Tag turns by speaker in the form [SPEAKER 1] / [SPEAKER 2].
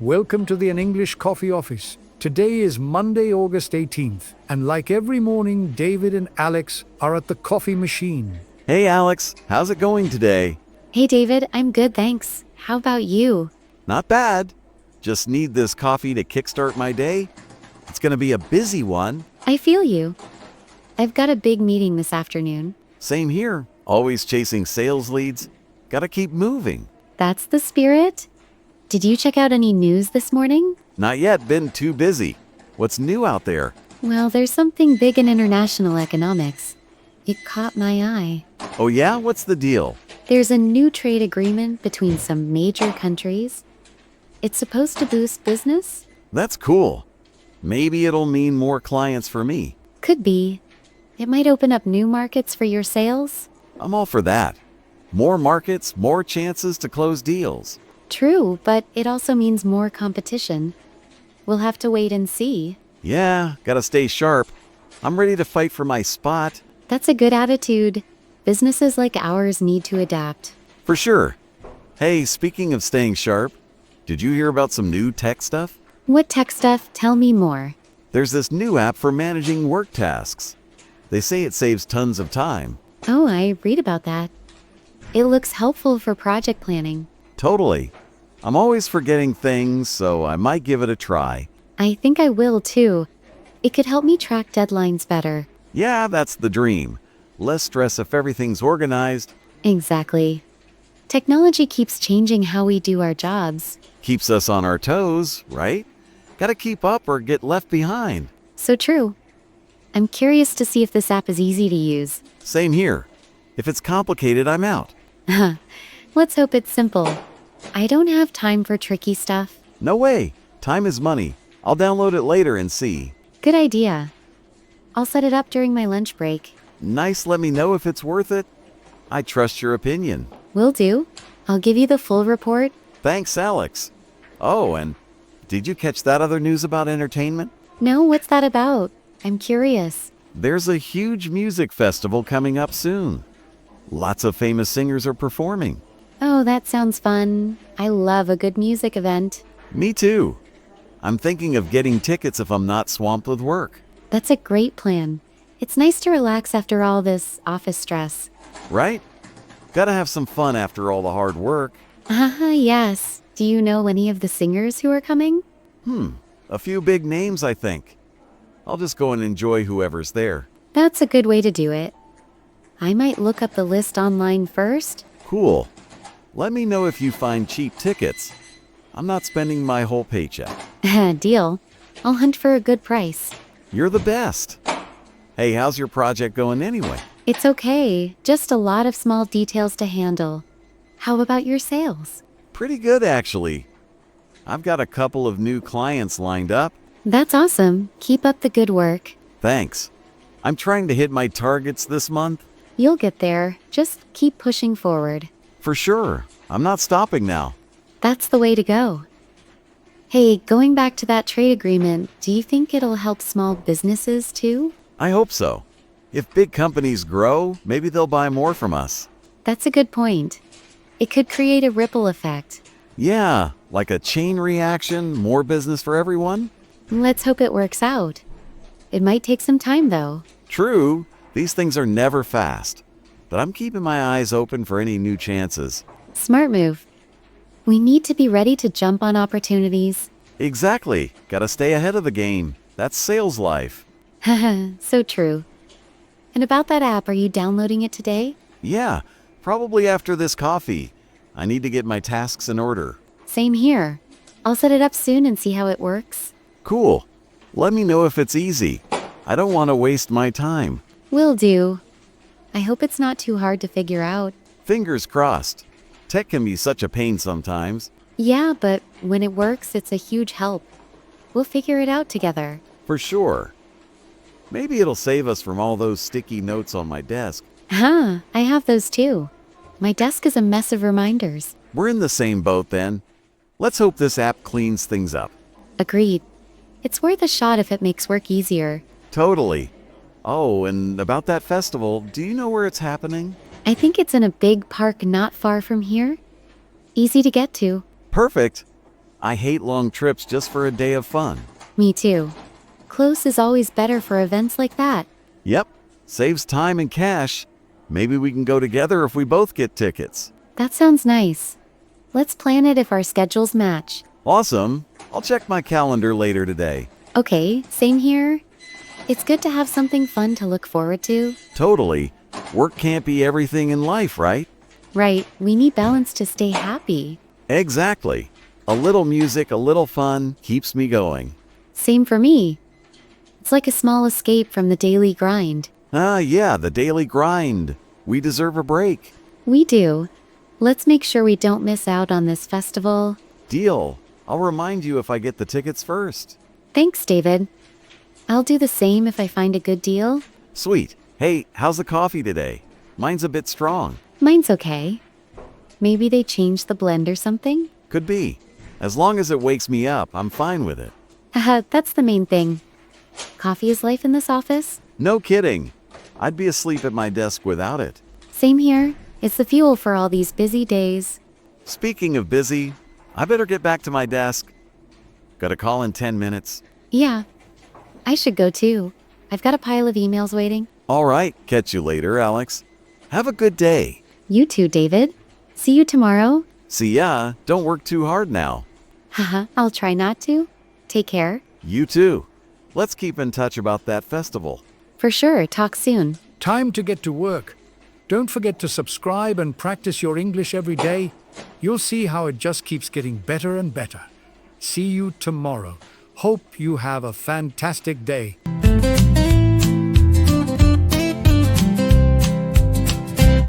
[SPEAKER 1] welcome to the An English Coffee Office. Today is Monday, August 18th, and like every morning, David and Alex are at the coffee machine.
[SPEAKER 2] Hey Alex, how's it going today?
[SPEAKER 3] Hey David, I'm good, thanks. How about you?
[SPEAKER 2] Not bad. Just need this coffee to kickstart my day. It's gonna be a busy one.
[SPEAKER 3] I feel you. I've got a big meeting this afternoon.
[SPEAKER 2] Same here. Always chasing sales leads. Gotta keep moving.
[SPEAKER 3] That's the spirit? Did you check out any news this morning?
[SPEAKER 2] Not yet, been too busy. What's new out there?
[SPEAKER 3] Well, there's something big in international economics. It caught my eye.
[SPEAKER 2] Oh yeah? What's the deal?
[SPEAKER 3] There's a new trade agreement between some major countries. It's supposed to boost business?
[SPEAKER 2] That's cool. Maybe it'll mean more clients for me.
[SPEAKER 3] Could be. It might open up new markets for your sales.
[SPEAKER 2] I'm all for that. More markets, more chances to close deals.
[SPEAKER 3] True, but it also means more competition. We'll have to wait and see.
[SPEAKER 2] Yeah, gotta stay sharp. I'm ready to fight for my spot.
[SPEAKER 3] That's a good attitude. Businesses like ours need to adapt.
[SPEAKER 2] For sure. Hey, speaking of staying sharp, did you hear about some new tech stuff?
[SPEAKER 3] What tech stuff? Tell me more.
[SPEAKER 2] There's this new app for managing work tasks. They say it saves tons of time.
[SPEAKER 3] Oh, I read about that. It looks helpful for project planning.
[SPEAKER 2] Totally. I'm always forgetting things, so I might give it a try.
[SPEAKER 3] I think I will too. It could help me track deadlines better.
[SPEAKER 2] Yeah, that's the dream. Less stress if everything's organized.
[SPEAKER 3] Exactly. Technology keeps changing how we do our jobs.
[SPEAKER 2] Keeps us on our toes, right? Gotta keep up or get left behind.
[SPEAKER 3] So true. I'm curious to see if this app is easy to use.
[SPEAKER 2] Same here. If it's complicated, I'm out.
[SPEAKER 3] Let's hope it's simple. I don't have time for tricky stuff.
[SPEAKER 2] No way. Time is money. I'll download it later and see.
[SPEAKER 3] Good idea. I'll set it up during my lunch break.
[SPEAKER 2] Nice, let me know if it's worth it. I trust your opinion.
[SPEAKER 3] Will do. I'll give you the full report.
[SPEAKER 2] Thanks, Alex. Oh, and did you catch that other news about entertainment?
[SPEAKER 3] No, what's that about? I'm curious.
[SPEAKER 2] There's a huge music festival coming up soon. Lots of famous singers are performing.
[SPEAKER 3] Oh, that sounds fun. I love a good music event.
[SPEAKER 2] Me too. I'm thinking of getting tickets if I'm not swamped with work.
[SPEAKER 3] That's a great plan. It's nice to relax after all this office stress.
[SPEAKER 2] Right? Gotta have some fun after all the hard work.
[SPEAKER 3] Yes. Do you know any of the singers who are coming?
[SPEAKER 2] A few big names, I think. I'll just go and enjoy whoever's there.
[SPEAKER 3] That's a good way to do it. I might look up the list online first.
[SPEAKER 2] Cool. Let me know if you find cheap tickets. I'm not spending my whole paycheck.
[SPEAKER 3] Deal. I'll hunt for a good price.
[SPEAKER 2] You're the best. Hey, how's your project going anyway?
[SPEAKER 3] It's okay. Just a lot of small details to handle. How about your sales?
[SPEAKER 2] Pretty good, actually. I've got a couple of new clients lined up.
[SPEAKER 3] That's awesome. Keep up the good work.
[SPEAKER 2] Thanks. I'm trying to hit my targets this month.
[SPEAKER 3] You'll get there. Just keep pushing forward.
[SPEAKER 2] For sure. I'm not stopping now.
[SPEAKER 3] That's the way to go. Hey, going back to that trade agreement, do you think it'll help small businesses too?
[SPEAKER 2] I hope so. If big companies grow, maybe they'll buy more from us.
[SPEAKER 3] That's a good point. It could create a ripple effect.
[SPEAKER 2] Yeah, like a chain reaction, more business for everyone.
[SPEAKER 3] Let's hope it works out. It might take some time though.
[SPEAKER 2] True, these things are never fast. But I'm keeping my eyes open for any new chances.
[SPEAKER 3] Smart move. We need to be ready to jump on opportunities.
[SPEAKER 2] Exactly. Gotta stay ahead of the game. That's sales life.
[SPEAKER 3] So true. And about that app, are you downloading it today?
[SPEAKER 2] Yeah, probably after this coffee. I need to get my tasks in order.
[SPEAKER 3] Same here. I'll set it up soon and see how it works.
[SPEAKER 2] Cool. Let me know if it's easy. I don't want to waste my time.
[SPEAKER 3] Will do. I hope it's not too hard to figure out.
[SPEAKER 2] Fingers crossed. Tech can be such a pain sometimes.
[SPEAKER 3] Yeah, but when it works, it's a huge help. We'll figure it out together.
[SPEAKER 2] For sure. Maybe it'll save us from all those sticky notes on my desk.
[SPEAKER 3] I have those too. My desk is a mess of reminders.
[SPEAKER 2] We're in the same boat then. Let's hope this app cleans things up.
[SPEAKER 3] Agreed. It's worth a shot if it makes work easier.
[SPEAKER 2] Totally. Oh, and about that festival, do you know where it's happening?
[SPEAKER 3] I think it's in a big park not far from here. Easy to get to.
[SPEAKER 2] Perfect. I hate long trips just for a day of fun.
[SPEAKER 3] Me too. Close is always better for events like that.
[SPEAKER 2] Yep, saves time and cash. Maybe we can go together if we both get tickets.
[SPEAKER 3] That sounds nice. Let's plan it if our schedules match.
[SPEAKER 2] Awesome. I'll check my calendar later today.
[SPEAKER 3] Okay, same here. It's good to have something fun to look forward to.
[SPEAKER 2] Totally. Work can't be everything in life, right?
[SPEAKER 3] Right, we need balance to stay happy.
[SPEAKER 2] Exactly. A little music, a little fun keeps me going.
[SPEAKER 3] Same for me. It's like a small escape from the daily grind.
[SPEAKER 2] Yeah, the daily grind. We deserve a break.
[SPEAKER 3] We do. Let's make sure we don't miss out on this festival.
[SPEAKER 2] Deal. I'll remind you if I get the tickets first.
[SPEAKER 3] Thanks, David. I'll do the same if I find a good deal.
[SPEAKER 2] Sweet. Hey, how's the coffee today? Mine's a bit strong.
[SPEAKER 3] Mine's okay. Maybe they changed the blend or something?
[SPEAKER 2] Could be. As long as it wakes me up, I'm fine with it.
[SPEAKER 3] That's the main thing. Coffee is life in this office?
[SPEAKER 2] No kidding. I'd be asleep at my desk without it.
[SPEAKER 3] Same here. It's the fuel for all these busy days.
[SPEAKER 2] Speaking of busy, I better get back to my desk. Got a call in 10 minutes.
[SPEAKER 3] Yeah. I should go too. I've got a pile of emails waiting.
[SPEAKER 2] All right, catch you later, Alex. Have a good day.
[SPEAKER 3] You too, David. See you tomorrow.
[SPEAKER 2] See ya. Don't work too hard now.
[SPEAKER 3] Haha, I'll try not to. Take care.
[SPEAKER 2] You too. Let's keep in touch about that festival.
[SPEAKER 3] For sure, talk soon.
[SPEAKER 1] Time to get to work. Don't forget to subscribe and practice your English every day. You'll see how it just keeps getting better and better. See you tomorrow. Hope you have a fantastic day.